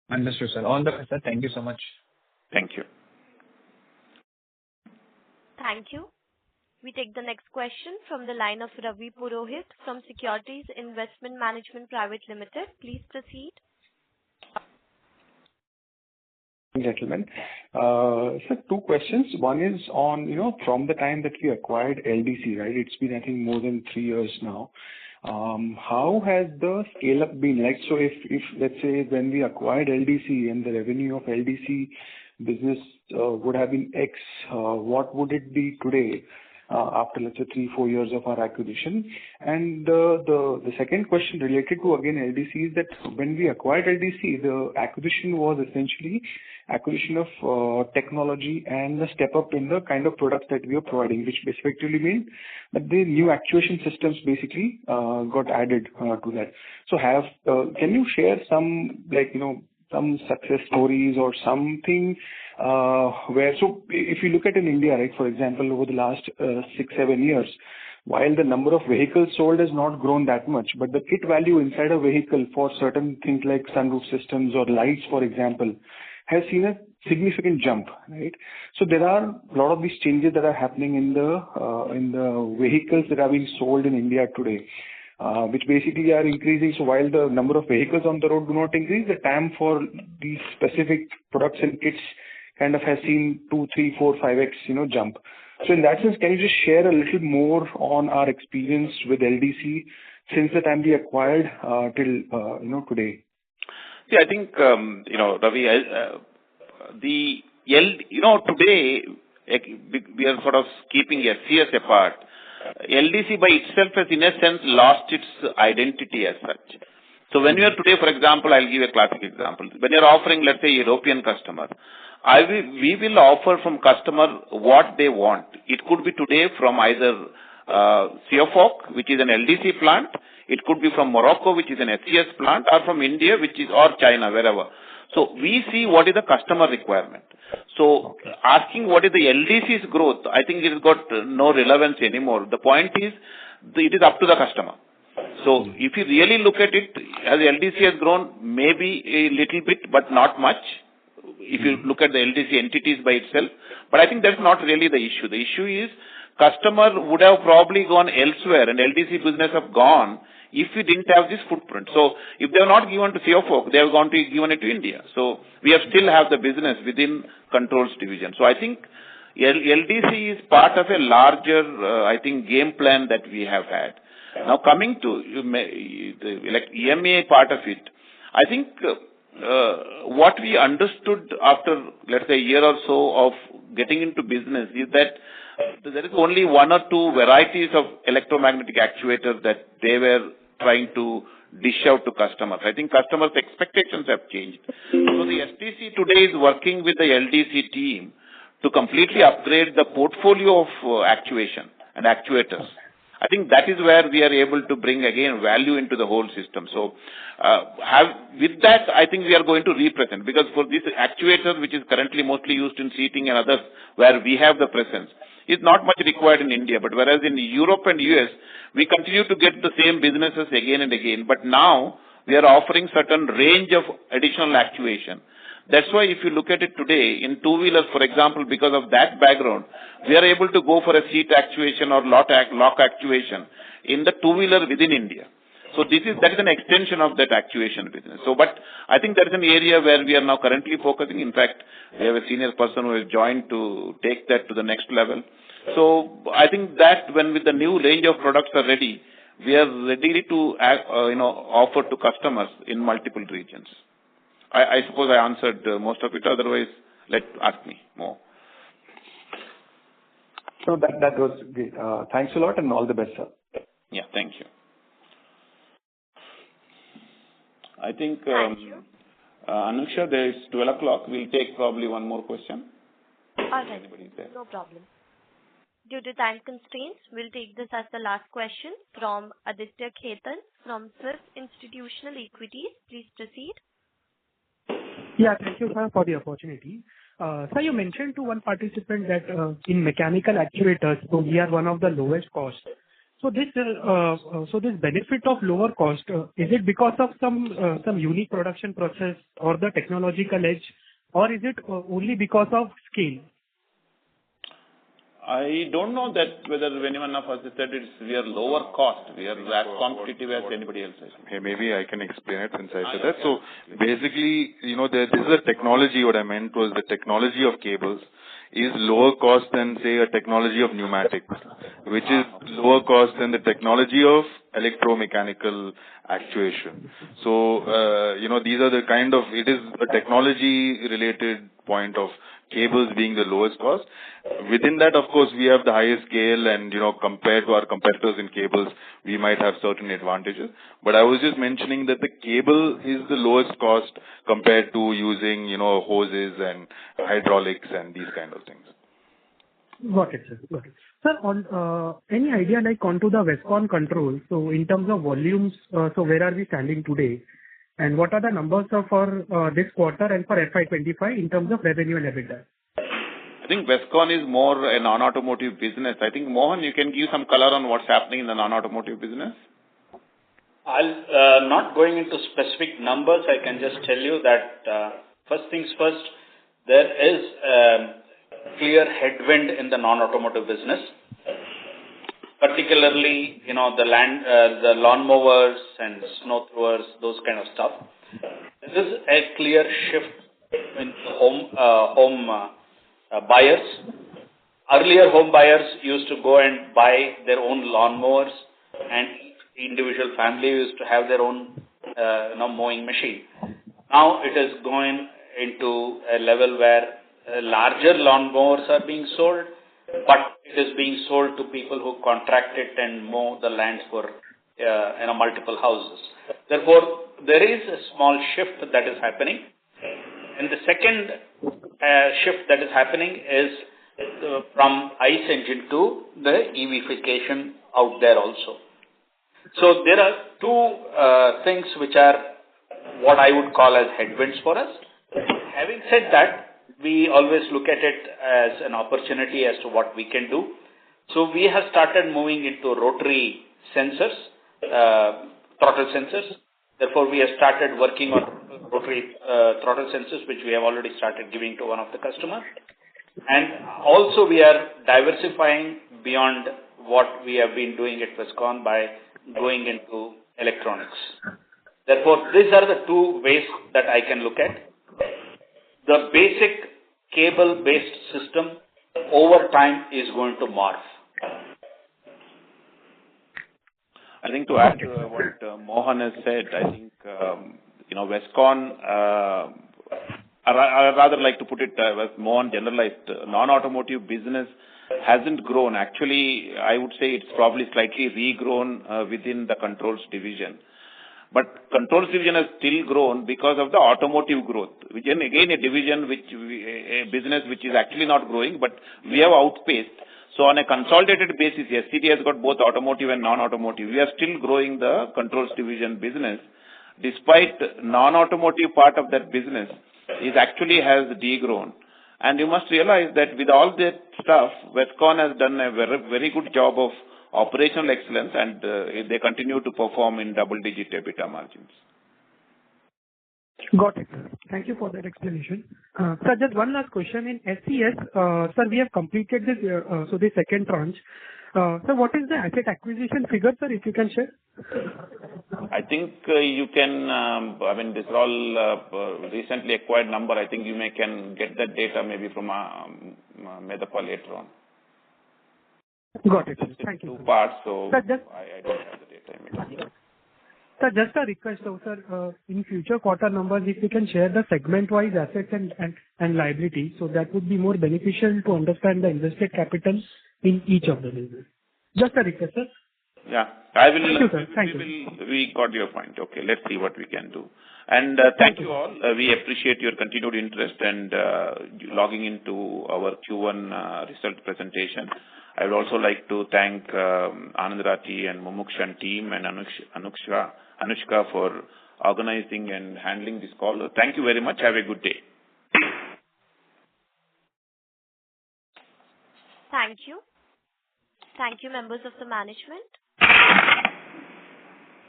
Understood, sir. All the best, sir. Thank you so much. Thank you. Thank you. We take the next question from the line of Ravi Purohit from Securities Investment Management Private Limited. Please proceed. Gentlemen, sir, two questions. One is on, from the time that we acquired LDC, right? It's been, I think, more than 3 years now. How has the scale up been like? So if let's say when we acquired LDC and the revenue of LDC business would have been X, what would it be today after, let's say, 3-4 years of our acquisition? And the second question related to, again, LDC is that when we acquired LDC, the acquisition was essentially acquisition of technology and the step up in the kind of products that we are providing, which effectively means that the new actuation systems basically got added to that. So can you share some, some success stories or something where, so if you look at in India, right, for example, over the last 6-7 years, while the number of vehicles sold has not grown that much, but the kit value inside a vehicle for certain things like sunroof systems or lights, for example, has seen a significant jump, right? So there are a lot of these changes that are happening in the vehicles that are being sold in India today, which basically are increasing. So while the number of vehicles on the road do not increase, the TAM for these specific products and kits kind of has seen 2, 3, 4, 5x, jump. So in that sense, can you just share a little more on our experience with LDC since the time we acquired till today? See, I think Ravi, today we are sort of keeping SCS apart. LDC by itself has in a sense lost its identity as such. So when you are today, for example, I'll give a classic example. When you are offering, let's say, European customer, we will offer from customer what they want. It could be today from either Seofolk, which is an LDC plant. It could be from Morocco, which is an SCS plant, or from India, or China, wherever. So we see what is the customer requirement. So asking what is the LDC's growth, I think it has got no relevance anymore. The point is, it is up to the customer. So if you really look at it, as LDC has grown, maybe a little bit, but not much, if you look at the LDC entities by itself. But I think that's not really the issue. The issue is, customer would have probably gone elsewhere and LDC business have gone if we didn't have this footprint. So if they are not given to Seofolk, they have gone to given it to India. So we have still have the business within controls division. So I think LDC is part of a larger, game plan that we have had. Now coming to like EMEA part of it, I think what we understood after, let's say, a year or so of getting into business is that there is only one or two varieties of electromagnetic actuators that they were trying to dish out to customers. I think customers' expectations have changed. So the STC today is working with the LDC team to completely upgrade the portfolio of actuation and actuators. I think that is where we are able to bring again value into the whole system. So with that, I think we are going to represent, because for this actuator, which is currently mostly used in seating and others, where we have the presence, is not much required in India. But whereas in Europe and US, we continue to get the same businesses again and again. But now we are offering certain range of additional actuation. That's why if you look at it today, in two-wheelers, for example, because of that background, we are able to go for a seat actuation or lock actuation in the two-wheeler within India. So that is an extension of that actuation business. So, but I think that is an area where we are now currently focusing. In fact, we have a senior person who has joined to take that to the next level. So I think that when with the new range of products are ready, we are ready to offer to customers in multiple regions. I suppose I answered most of it. Otherwise, ask me more. So that was great. Thanks a lot and all the best, sir. Yeah, thank you. I think, Anusha, there is 12 o'clock. We'll take probably one more question. All right, no problem. Due to time constraints, we'll take this as the last question from Aditya Khetan from Swiss Institutional Equities. Please proceed. Yeah, thank you, sir, for the opportunity. Sir, you mentioned to one participant that in mechanical actuators, so we are one of the lowest cost. So this benefit of lower cost, is it because of some unique production process or the technological edge, or is it only because of scale? I don't know that whether anyone of us has said we are lower cost. We are as competitive as anybody else. Hey, maybe I can explain it since I said that. So basically, this is a technology. What I meant was the technology of cables is lower cost than, say, a technology of pneumatics, which is lower cost than the technology of electromechanical actuation. So, these are the kind of, it is a technology related point of cables being the lowest cost. Within that, of course, we have the highest scale and, compared to our competitors in cables, we might have certain advantages. But I was just mentioning that the cable is the lowest cost compared to using, hoses and hydraulics and these kind of things. Got it, sir. Got it. Sir, on any idea onto the Westcon control, so in terms of volumes, so where are we standing today? And what are the numbers for this quarter and for FY25 in terms of revenue and EBITDA? I think Westcon is more a non-automotive business. I think, Mohan, you can give some color on what's happening in the non-automotive business. I'll not going into specific numbers. I can just tell you that first things first, there is a clear headwind in the non-automotive business, particularly the lawn mowers and snow throwers, those kind of stuff. There is a clear shift in home buyers. Earlier, home buyers used to go and buy their own lawn mowers, and individual family used to have their own mowing machine. Now it is going into a level where larger lawn mowers are being sold, but it is being sold to people who contract it and mow the land for multiple houses. Therefore, there is a small shift that is happening. And the second shift that is happening is from ICE engine to the EVification out there also. So there are two things which are what I would call as headwinds for us. Having said that, we always look at it as an opportunity as to what we can do. So we have started moving into rotary sensors, throttle sensors. Therefore, we have started working on rotary throttle sensors, which we have already started giving to one of the customers. And also we are diversifying beyond what we have been doing at Westcon by going into electronics. Therefore, these are the two ways that I can look at. The basic cable-based system over time is going to morph. I think to add to what Mohan has said, I think, Westcon, I rather like to put it as Mohan generalized, non-automotive business hasn't grown. Actually, I would say it's probably slightly regrown within the controls division. But controls division has still grown because of the automotive growth, which is again a division a business which is actually not growing, but we have outpaced. So on a consolidated basis, SCD has got both automotive and non-automotive. We are still growing the controls division business, despite non-automotive part of that business actually has degrown. And you must realize that with all that stuff, Westcon has done a very, very good job of operational excellence, and they continue to perform in double-digit EBITDA margins. Got it. Thank you for that explanation. Sir, just one last question. In SCS, sir, we have completed this, the second tranche. Sir, what is the asset acquisition figure, sir, if you can share? I think you can, this is all recently acquired number. I think you can get that data maybe from Medapal later on. Got it. Thank you. Two parts, so sir, I don't have the data immediately. Sir, just a request, sir, in future quarter numbers, if you can share the segment-wise assets and liability, so that would be more beneficial to understand the invested capital in each of the business. Just a request, sir. Yeah, I will. Thank you, sir. Thank you. We got your point. Okay, let's see what we can do. And thank you all. We appreciate your continued interest and logging into our Q1 result presentation. I would also like to thank Anand Rathi and Mumukshan team and Anushka for organizing and handling this call. Thank you very much. Have a good day. Thank you. Thank you, members of the management.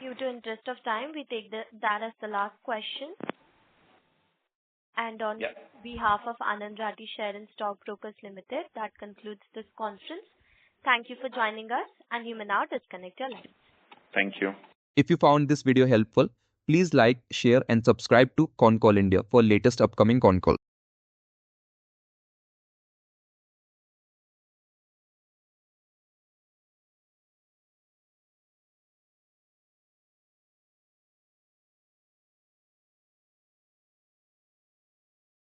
Due to interest of time, we take that as the last question. And on behalf of Anand Rathi Share and Stock Brokers Limited, that concludes this conference. Thank you for joining us, and you may now disconnect your lines. Thank you. If you found this video helpful, please like, share and subscribe to Concall India for latest upcoming Concall.